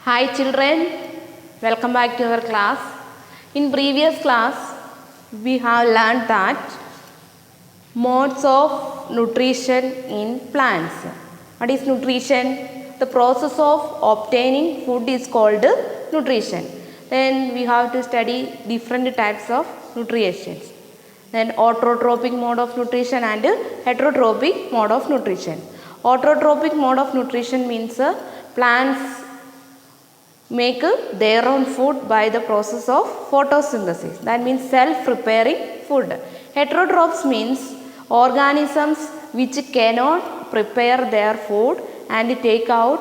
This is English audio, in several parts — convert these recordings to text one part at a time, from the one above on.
Hi children, welcome back to our class. In previous class, we have learned that modes of nutrition in plants. What is nutrition? The process of obtaining food is called nutrition. Then we have to study different types of nutrition. Then autotrophic mode of nutrition and heterotrophic mode of nutrition. Autotrophic mode of nutrition means plants make their own food by the process of photosynthesis. That means self-preparing food. Heterotrophs means organisms which cannot prepare their food and take out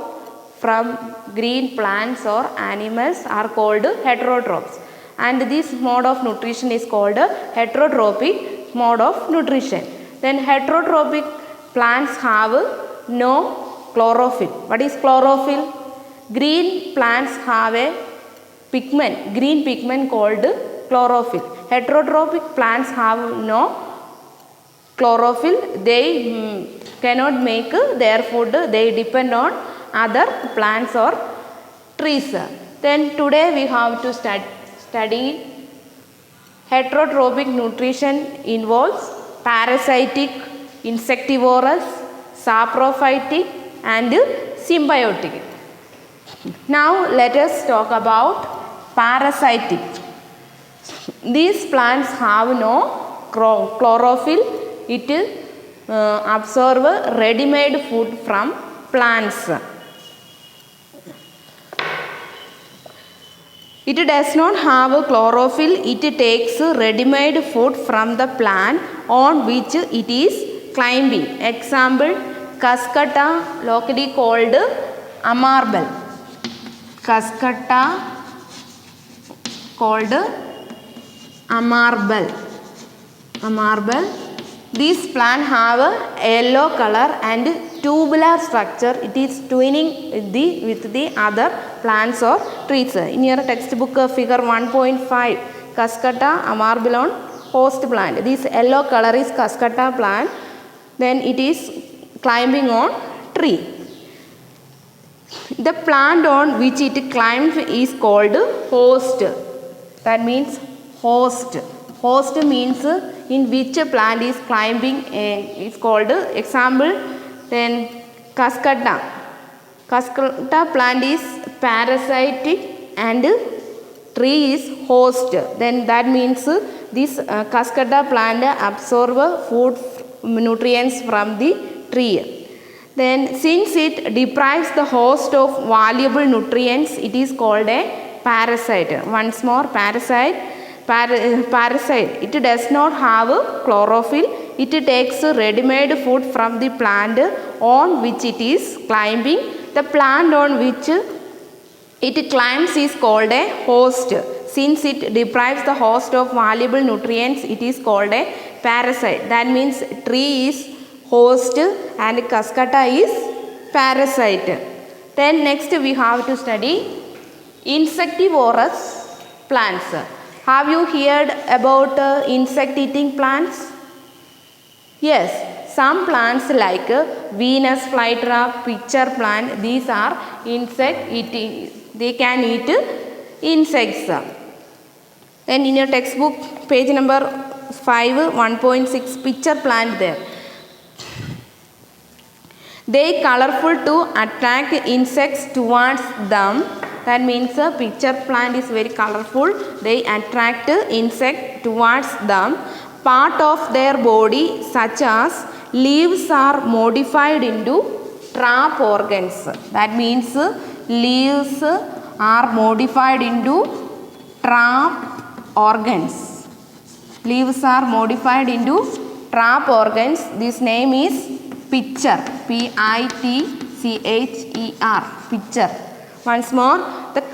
from green plants or animals are called heterotrophs. And this mode of nutrition is called heterotrophic mode of nutrition. Then heterotrophic plants have no chlorophyll. What is chlorophyll? Green plants have a pigment, green pigment called chlorophyll. Heterotrophic plants have no chlorophyll. They cannot make their food. They depend on other plants or trees. Then today we have to study heterotrophic nutrition involves parasitic, insectivorous, saprophytic and symbiotic. Now let us talk about parasitic. These plants have no chlorophyll. It absorb ready-made food from plants. It does not have chlorophyll. It takes ready-made food from the plant on which it is climbing. Example, Cuscuta, locally called amarbel. Cuscuta called amarbel. These plants have a yellow color and tubular structure. It is twinning with the other plants or trees. In your textbook figure 1.5, Cuscuta amarbel on host plant. This yellow color is Cuscuta plant. Then it is climbing on tree. The plant on which it climbs is called host. That means host. Host means in which plant is climbing is called. Example, then Cuscuta. Cuscuta plant is parasitic and tree is host. Then that means this Cuscuta plant absorb food nutrients from the tree. Then since it deprives the host of valuable nutrients, it is called a parasite. Once more, parasite. It does not have chlorophyll. It takes ready-made food from the plant on which it is climbing. The plant on which it climbs is called a host. Since it deprives the host of valuable nutrients, it is called a parasite. That means tree is host and Cuscuta is parasite. Then next we have to study insectivorous plants. Have you heard about insect eating plants? Yes, some plants like Venus flytrap, pitcher plant, these are insect eating. They can eat insects. Then in your textbook page number 5, 1.6, pitcher plant there. They colorful to attract insects towards them. That means a pitcher plant is very colorful. They attract insect towards them. Part of their body such as leaves are modified into trap organs. That means leaves are modified into trap organs. Leaves are modified into trap organs. This name is pitcher. Pitcher. Pitcher. Once more,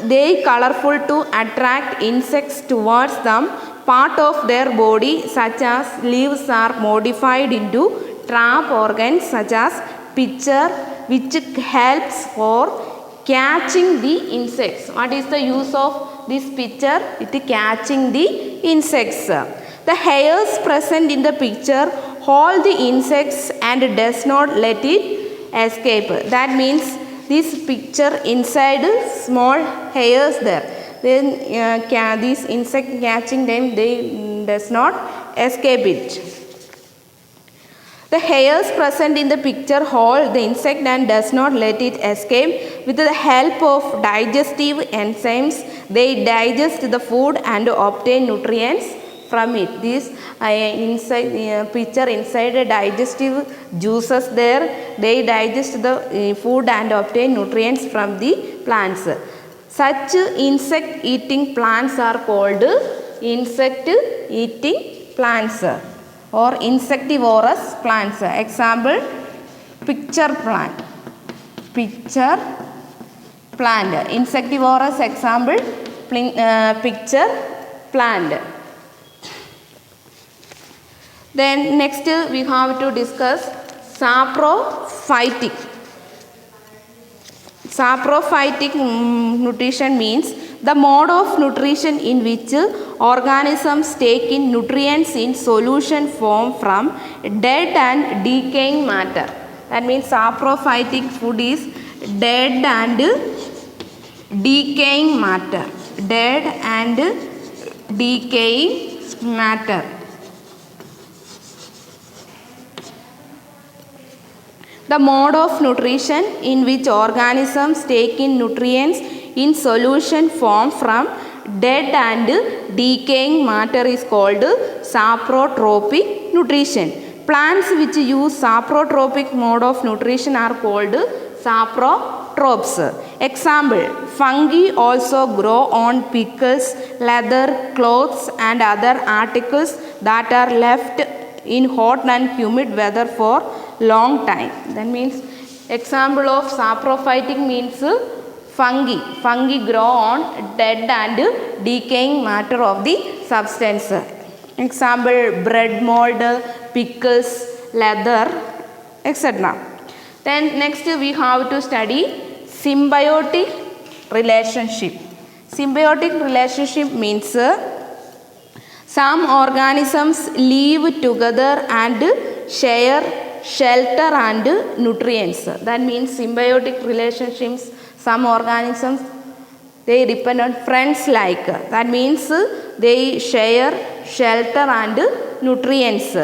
they colorful to attract insects towards them. Part of their body such as leaves are modified into trap organs such as pitcher, which helps for catching the insects. What is the use of this pitcher? It is catching the insects. The hairs present in the pitcher hold the insects and does not let it escape. That means this picture inside small hairs there. Then these insect catching them, they does not escape it. The hairs present in the picture hold the insect and does not let it escape. With the help of digestive enzymes, they digest the food and obtain nutrients from it. This picture inside the digestive juices there, they digest the food and obtain nutrients from the plants. Such insect eating plants are called insect eating plants or insectivorous plants. Example, picture plant. Picture plant. Insectivorous example, picture plant. Then next we have to discuss saprophytic. Saprophytic nutrition means the mode of nutrition in which organisms take in nutrients in solution form from dead and decaying matter. That means saprophytic food is dead and decaying matter. Dead and decaying matter. The mode of nutrition in which organisms take in nutrients in solution form from dead and decaying matter is called saprotropic nutrition. Plants which use saprotropic mode of nutrition are called saprotropes. Example, fungi also grow on pickles, leather, clothes and other articles that are left in hot and humid weather for long time. That means example of saprophytic means fungi. Fungi grow on dead and decaying matter of the substance. Example, bread mold, pickles, leather, etc. Then next we have to study symbiotic relationship. Symbiotic relationship means some organisms live together and share shelter and nutrients. That means symbiotic relationships, some organisms, they depend on friends like. That means they share shelter and nutrients.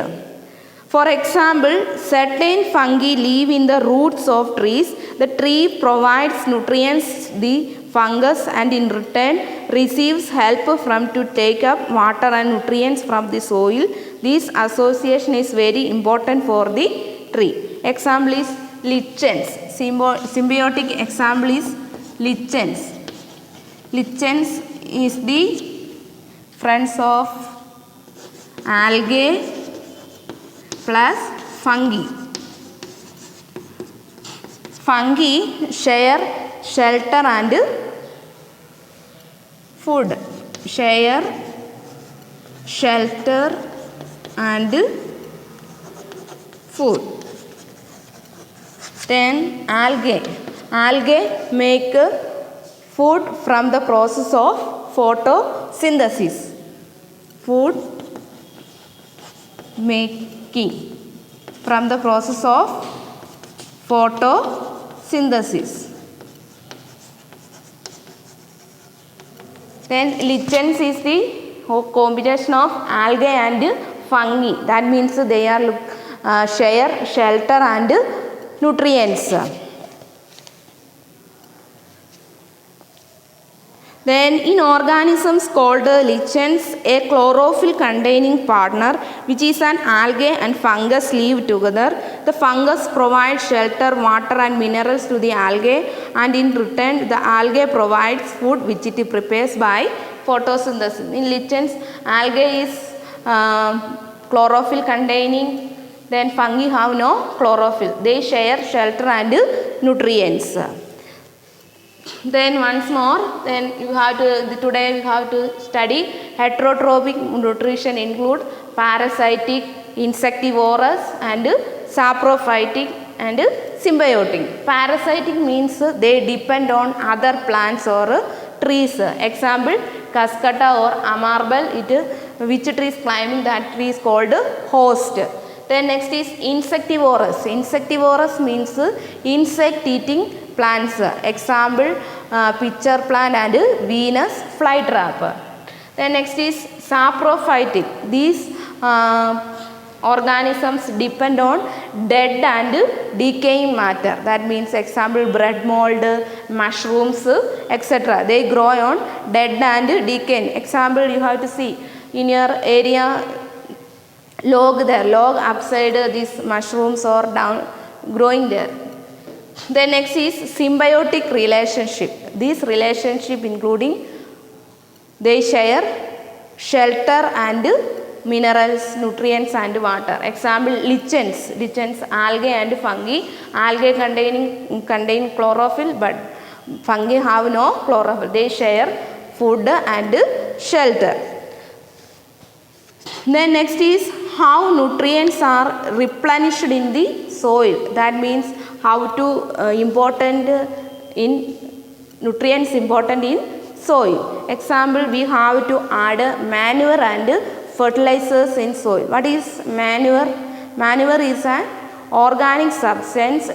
For example, certain fungi live in the roots of trees. The tree provides nutrients the fungus and in return receives help from to take up water and nutrients from the soil. This association is very important for the tree. Example is lichens. Symbiotic example is lichens. Lichens is the friends of algae plus fungi. Fungi share shelter and food. Share shelter and food. Then algae. Algae make food from the process of photosynthesis. Food making from the process of photosynthesis. Then lichens is the combination of algae and fungi. That means they are share shelter and nutrients. Then in organisms called lichens, a chlorophyll containing partner which is an algae and fungus live together. The fungus provides shelter, water and minerals to the algae and in return the algae provides food which it prepares by photosynthesis. In lichens, algae is chlorophyll containing, then fungi have no chlorophyll. They share shelter and nutrients. Then once more, then you have to today we have to study heterotrophic nutrition include parasitic, insectivorous and saprophytic and symbiotic. Parasitic means they depend on other plants or trees. Example, cascata or amarbel, which tree is climbing, that tree is called host. Then next is insectivorous. Insectivorous means insect eating plants. Example, pitcher plant and Venus flytrap. Then next is saprophytic. These organisms depend on dead and decaying matter. That means example, bread mold, mushrooms, etc. They grow on dead and decaying. Example, you have to see in your area, log there, log upside these mushrooms or down growing there. Then next is symbiotic relationship. This relationship including they share shelter and minerals, nutrients and water. Example, lichens. Lichens, algae and fungi. Algae contain chlorophyll, but fungi have no chlorophyll. They share food and shelter. Then next is how nutrients are replenished in the soil. That means how to nutrients important in soil. Example, we have to add manure and fertilizers in soil. What is manure? Manure is an organic substance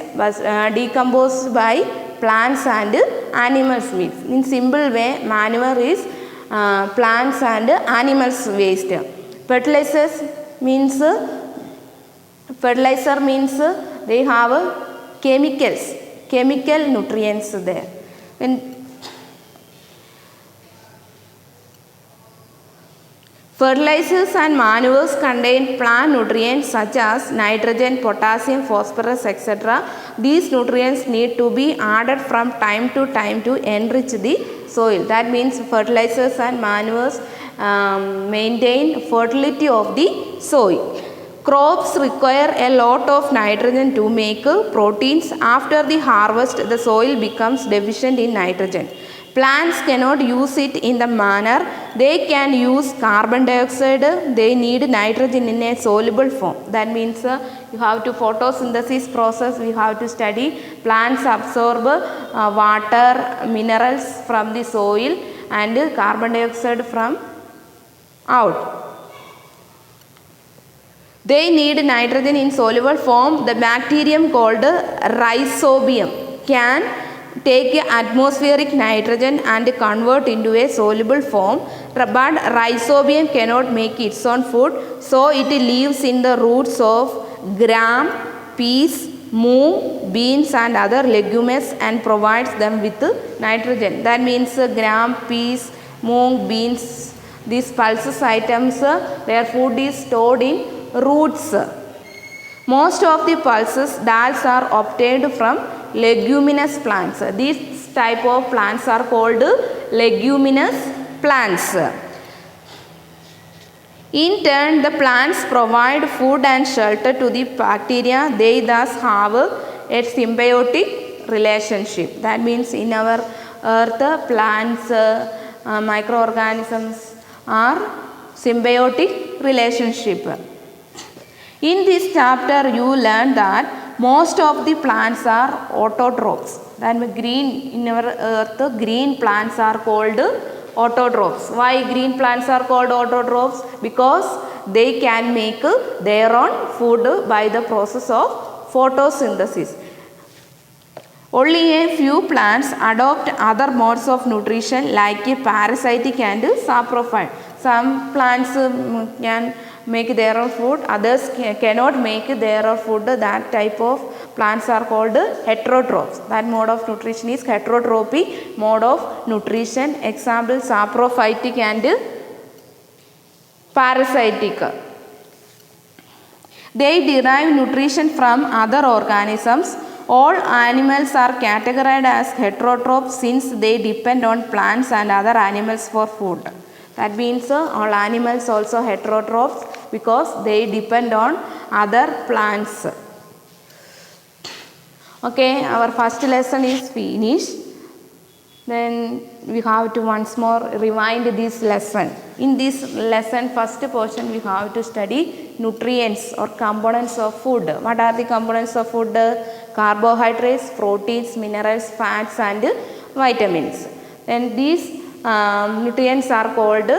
decomposed by plants and animals waste. In simple way, manure is plants and animals waste. Fertilizer means they have chemical nutrients there. When fertilizers and manures contain plant nutrients such as nitrogen, potassium, phosphorus, etc. These nutrients need to be added from time to enrich the soil. That means fertilizers and manures maintain fertility of the soil. Crops require a lot of nitrogen to make proteins. After the harvest, the soil becomes deficient in nitrogen. Plants cannot use it in the manner they can use carbon dioxide. They need nitrogen in a soluble form. That means you have to photosynthesis process. We have to study plants absorb water, minerals from the soil and carbon dioxide from out. They need nitrogen in soluble form. The bacterium called rhizobium can take atmospheric nitrogen and convert into a soluble form, but rhizobium cannot make its own food, so it lives in the roots of gram, peas, mung, beans and other legumes and provides them with nitrogen. That means gram, peas, mung, beans, these pulses items, their food is stored in roots. Most of the pulses, dals, are obtained from leguminous plants. These type of plants are called leguminous plants. In turn, the plants provide food and shelter to the bacteria. They thus have a symbiotic relationship. That means in our earth, plants, microorganisms are symbiotic relationship. In this chapter, you learn that most of the plants are autotrophs. That means in our earth, green plants are called autotrophs. Why green plants are called autotrophs? Because they can make their own food by the process of photosynthesis. Only a few plants adopt other modes of nutrition like parasitic and saprophyte. Some plants can make their own food, others cannot make their own food. That type of plants are called heterotrophs. That mode of nutrition is heterotropy mode of nutrition. Example, saprophytic and parasitic. They derive nutrition from other organisms. All animals are categorized as heterotrophs since they depend on plants and other animals for food. That means all animals also heterotrophs because they depend on other plants. Okay, our first lesson is finished. Then we have to once more rewind this lesson. In this lesson, first portion, we have to study nutrients or components of food. What are the components of food? Carbohydrates, proteins, minerals, fats and vitamins. Then these nutrients are called,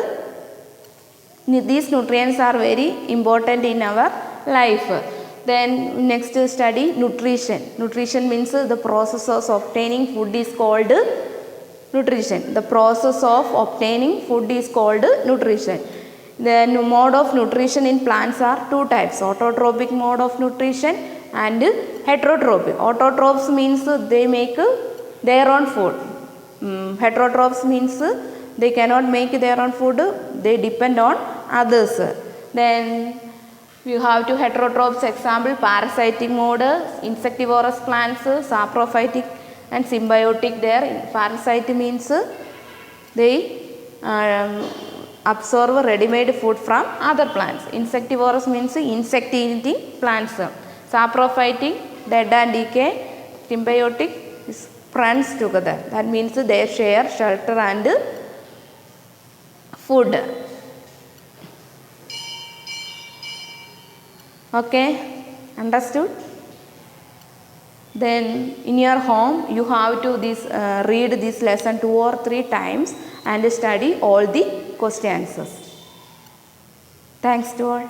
these nutrients are very important in our life. Then next study nutrition. Nutrition means the process of obtaining food is called nutrition. The process of obtaining food is called nutrition. Then mode of nutrition in plants are two types: autotrophic mode of nutrition and heterotrophic. Autotrophs means they make their own food. Heterotrophs means they cannot make their own food, they depend on others. Then we have two heterotrophs example: parasitic mode, insectivorous plants, saprophytic and symbiotic. There parasite means they absorb ready-made food from other plants. Insectivorous means insect eating plants. Saprophytic dead and decay. Symbiotic is friends together. That means they share shelter and food. Okay, understood? Then in your home you have to read this lesson 2 or 3 times and study all the question answers. Thanks to all.